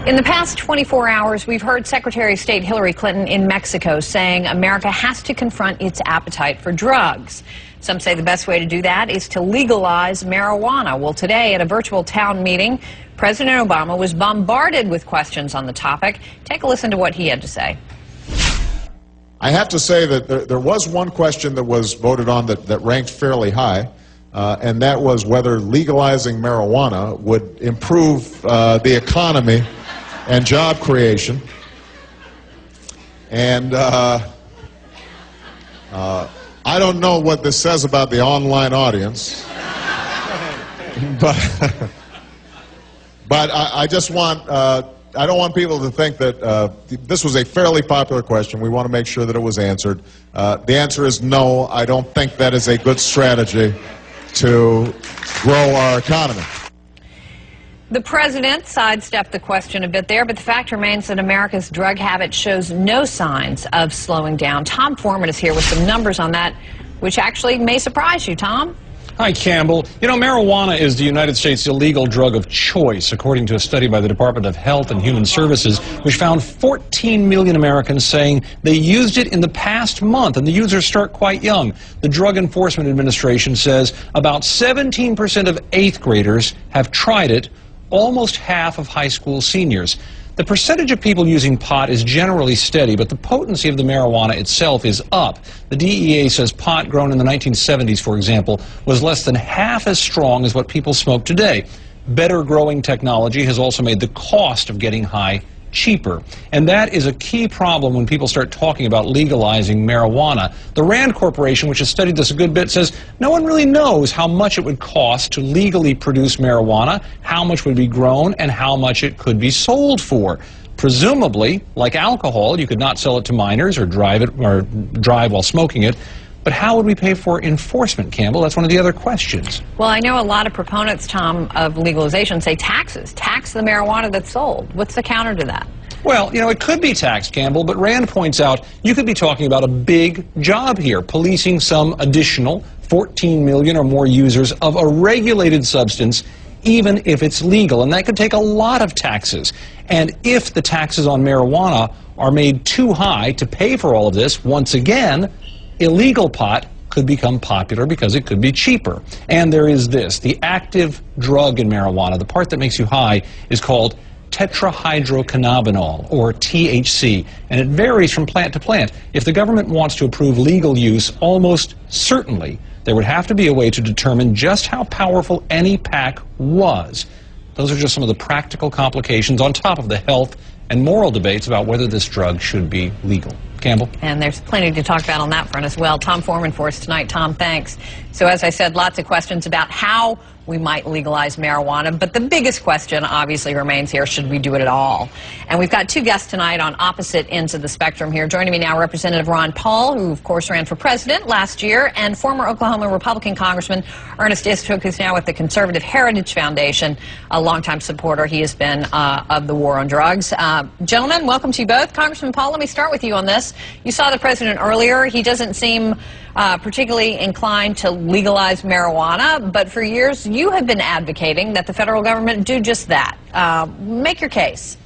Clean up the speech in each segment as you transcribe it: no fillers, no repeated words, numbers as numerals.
In the past 24 hours, we've heard Secretary of State Hillary Clinton in Mexico saying America has to confront its appetite for drugs. Some say the best way to do that is to legalize marijuana. Well, today at a virtual town meeting, President Obama was bombarded with questions on the topic. Take a listen to what he had to say. I have to say that there was one question that was voted on that ranked fairly high, and that was whether legalizing marijuana would improve the economy and job creation. And I don't know what this says about the online audience, but I just want, I don't want people to think that this was a fairly popular question. We want to make sure that it was answered. The answer is no, I don't think that is a good strategy to grow our economy. The president sidestepped the question a bit there, but the fact remains that America's drug habit shows no signs of slowing down. Tom Foreman is here with some numbers on that, which actually may surprise you. Tom? Hi, Campbell. You know, marijuana is the United States' illegal drug of choice, according to a study by the Department of Health and Human Services, which found 14 million Americans saying they used it in the past month, and the users start quite young. The Drug Enforcement Administration says about 17% of 8th graders have tried it, almost half of high school seniors. The percentage of people using pot is generally steady, but the potency of the marijuana itself is up. The DEA says pot grown in the 1970s, for example, was less than half as strong as what people smoke today. Better growing technology has also made the cost of getting high cheaper. And that is a key problem when people start talking about legalizing marijuana. The Rand Corporation, which has studied this a good bit, says no one really knows how much it would cost to legally produce marijuana, how much would be grown, and how much it could be sold for. Presumably, like alcohol, you could not sell it to minors or drive while smoking it. But how would we pay for enforcement, Campbell? That's one of the other questions. Well, I know a lot of proponents, Tom, of legalization say taxes. Tax the marijuana that's sold. What's the counter to that? Well, you know, it could be taxed, Campbell, but Rand points out you could be talking about a big job here, policing some additional 14 million or more users of a regulated substance, even if it's legal. And that could take a lot of taxes. And if the taxes on marijuana are made too high to pay for all of this, once again, illegal pot could become popular because it could be cheaper. And there is this, the active drug in marijuana, the part that makes you high, is called tetrahydrocannabinol, or THC, and it varies from plant to plant. If the government wants to approve legal use, almost certainly there would have to be a way to determine just how powerful any pack was. Those are just some of the practical complications on top of the health and moral debates about whether this drug should be legal. Campbell? And there's plenty to talk about on that front as well. Tom Foreman for us tonight. Tom, thanks. So as I said, lots of questions about how we might legalize marijuana, but the biggest question obviously remains here, should we do it at all? And we've got two guests tonight on opposite ends of the spectrum here. Joining me now, Representative Ron Paul, who of course ran for president last year, and former Oklahoma Republican Congressman Ernest Istook, who's now with the Conservative Heritage Foundation, a longtime supporter he has been of the war on drugs. Gentlemen, welcome to you both. Congressman Paul, let me start with you on this. You saw the president earlier. He doesn't seem particularly inclined to legalize marijuana, but for years you have been advocating that the federal government do just that. Make your case.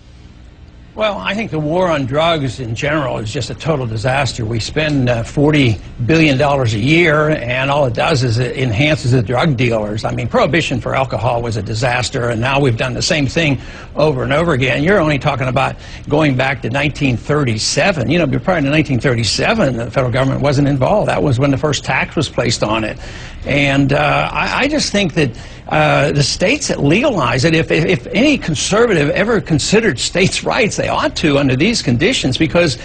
Well, I think the war on drugs in general is just a total disaster. We spend $40 billion a year, and all it does is it enhances the drug dealers. I mean, prohibition for alcohol was a disaster, and now we've done the same thing over and over again. You're only talking about going back to 1937. You know, prior to 1937, the federal government wasn't involved. That was when the first tax was placed on it. And I just think that the states that legalize it, if any conservative ever considered states' rights, they ought to under these conditions, because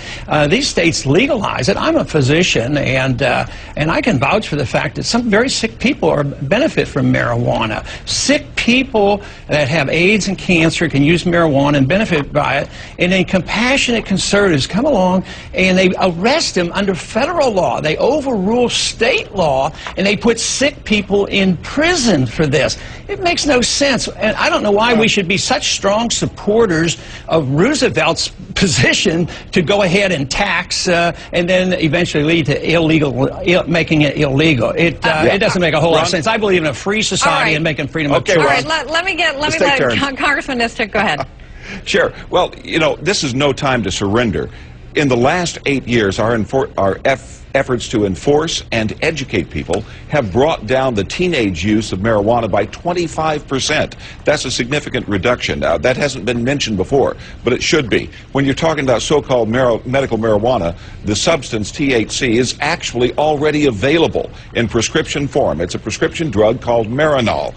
these states legalize it. I'm a physician, and I can vouch for the fact that some very sick people benefit from marijuana. Sick people that have AIDS and cancer can use marijuana and benefit by it, and then compassionate conservatives come along and they arrest them under federal law. They overrule state law, and they put sick people in prison for this. It makes no sense, and I don't know why we should be such strong supporters of Roosevelt's position to go ahead and tax and then eventually lead to making it illegal. It doesn't make a whole lot of sense. I believe in a free society and making freedom of choice. All right, let me let Congressman Istook, go ahead. Sure. Well, you know, this is no time to surrender. In the last 8 years, our efforts to enforce and educate people have brought down the teenage use of marijuana by 25%. That's a significant reduction. Now, that hasn't been mentioned before, but it should be. When you're talking about so-called medical marijuana, the substance THC is actually already available in prescription form. It's a prescription drug called Marinol.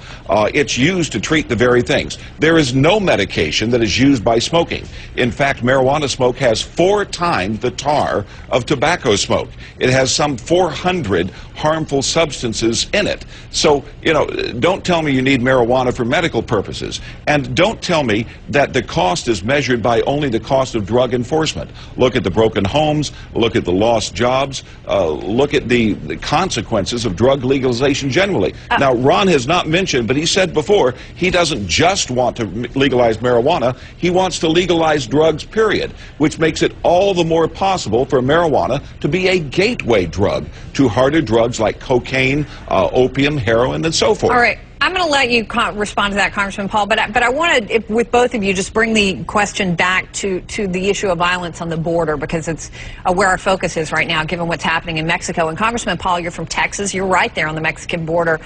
It's used to treat the very things. There is no medication that is used by smoking. In fact, marijuana smoke has 4 times the tar of tobacco smoke. It has some 400 harmful substances in it. So, you know, don't tell me you need marijuana for medical purposes. And don't tell me that the cost is measured by only the cost of drug enforcement. Look at the broken homes, look at the lost jobs, look at the consequences of drug legalization generally. Now, Ron has not mentioned, but he said before, he doesn't just want to legalize marijuana, he wants to legalize drugs, period, which makes it all the more possible for marijuana to be a gateway drug to harder drugs like cocaine, opium, heroin, and so forth. All right. I'm going to let you respond to that, Congressman Paul, but I want to, with both of you, just bring the question back to the issue of violence on the border, because it's where our focus is right now, given what's happening in Mexico. And Congressman Paul, you're from Texas. You're right there on the Mexican border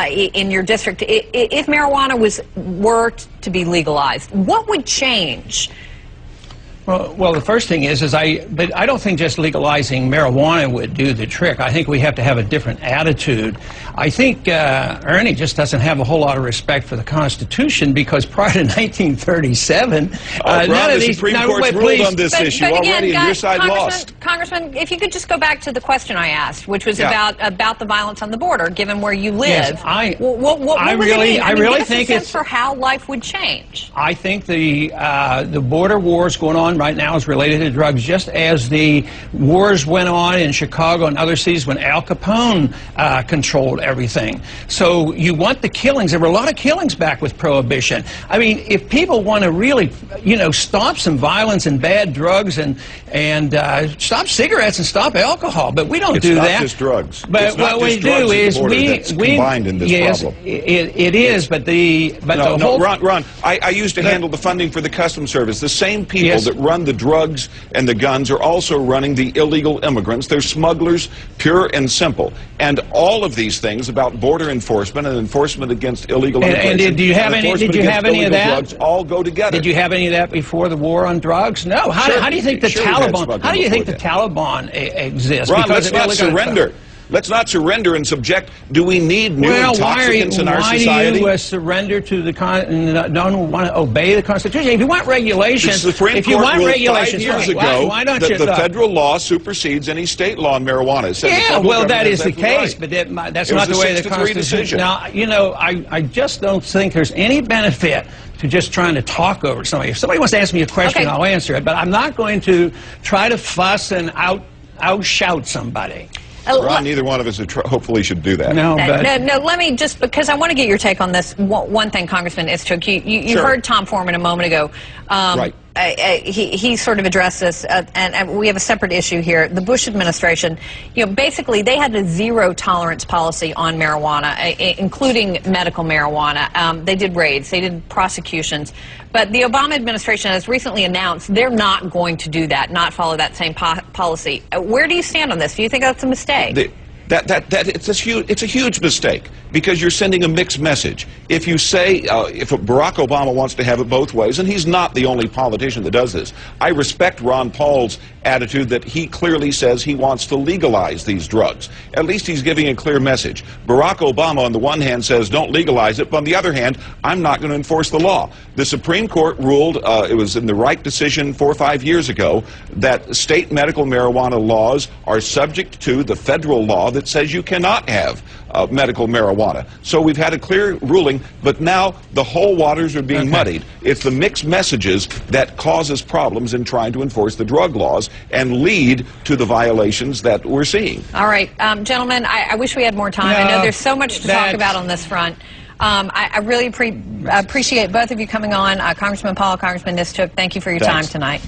in your district. If marijuana were to be legalized, what would change? Well, the first thing is but I don't think just legalizing marijuana would do the trick. I think we have to have a different attitude. I think Ernie just doesn't have a whole lot of respect for the Constitution, because prior to 1937, none of the these... Supreme Court's ruled on this issue already, and your side lost. Congressman, if you could just go back to the question I asked, which was about the violence on the border, given where you live. Yes, what would it mean? I really give us think a sense for how life would change. I think the border wars going on right now is related to drugs, just as the wars went on in Chicago and other cities when Al Capone controlled everything. So you want the killings. There were a lot of killings back with Prohibition. I mean, if people want to really, you know, stop some violence and bad drugs and stop cigarettes and stop alcohol, but we don't do that. It's not just drugs. But what we do is we combined in this problem. It is, but the whole... Ron, I used to handle the funding for the Customs Service. The same people that run the drugs and the guns are also running the illegal immigrants. They're smugglers, pure and simple. And all of these things about border enforcement and enforcement against illegal immigration and did you have any of that? Drugs all go together. Did you have any of that before the war on drugs? No. How do you think the Taliban? How do you think the Taliban exists? Ron, let's not surrender. Let's not surrender and subject. Do we need new intoxicants in our society? Why do you surrender to the don't want to obey the Constitution? If you want regulations, the Supreme Court ruled 5 years ago that the federal law supersedes any state law on marijuana. Yeah, well, that is the case, but that's not the way the Constitution. Now, you know, I just don't think there's any benefit to just trying to talk over somebody. If somebody wants to ask me a question, I'll answer it, but I'm not going to try to fuss and outshout somebody. Ron, neither one of us hopefully should do that. No, let me just, because I want to get your take on this. One thing, Congressman Istook, you heard Tom Foreman a moment ago. Right. He sort of addressed this, and we have a separate issue here. The Bush administration, you know, basically they had a zero-tolerance policy on marijuana, including medical marijuana. They did raids, they did prosecutions, but the Obama administration has recently announced they're not going to do that, not follow that same policy. Where do you stand on this? Do you think that's a mistake? It's a huge mistake, because you're sending a mixed message. If you say, if Barack Obama wants to have it both ways, and he's not the only politician that does this, I respect Ron Paul's attitude that he clearly says he wants to legalize these drugs. At least he's giving a clear message. Barack Obama, on the one hand, says don't legalize it, but on the other hand, I'm not going to enforce the law. The Supreme Court ruled, it was in the Wright decision 4 or 5 years ago, that state medical marijuana laws are subject to the federal law that says you cannot have medical marijuana. So we've had a clear ruling, but now the whole waters are being muddied. It's the mixed messages that causes problems in trying to enforce the drug laws and lead to the violations that we're seeing. All right, gentlemen, I wish we had more time. I know there's so much to talk about on this front. I really appreciate both of you coming on. Congressman Paul, Congressman Istook, thank you for your time tonight.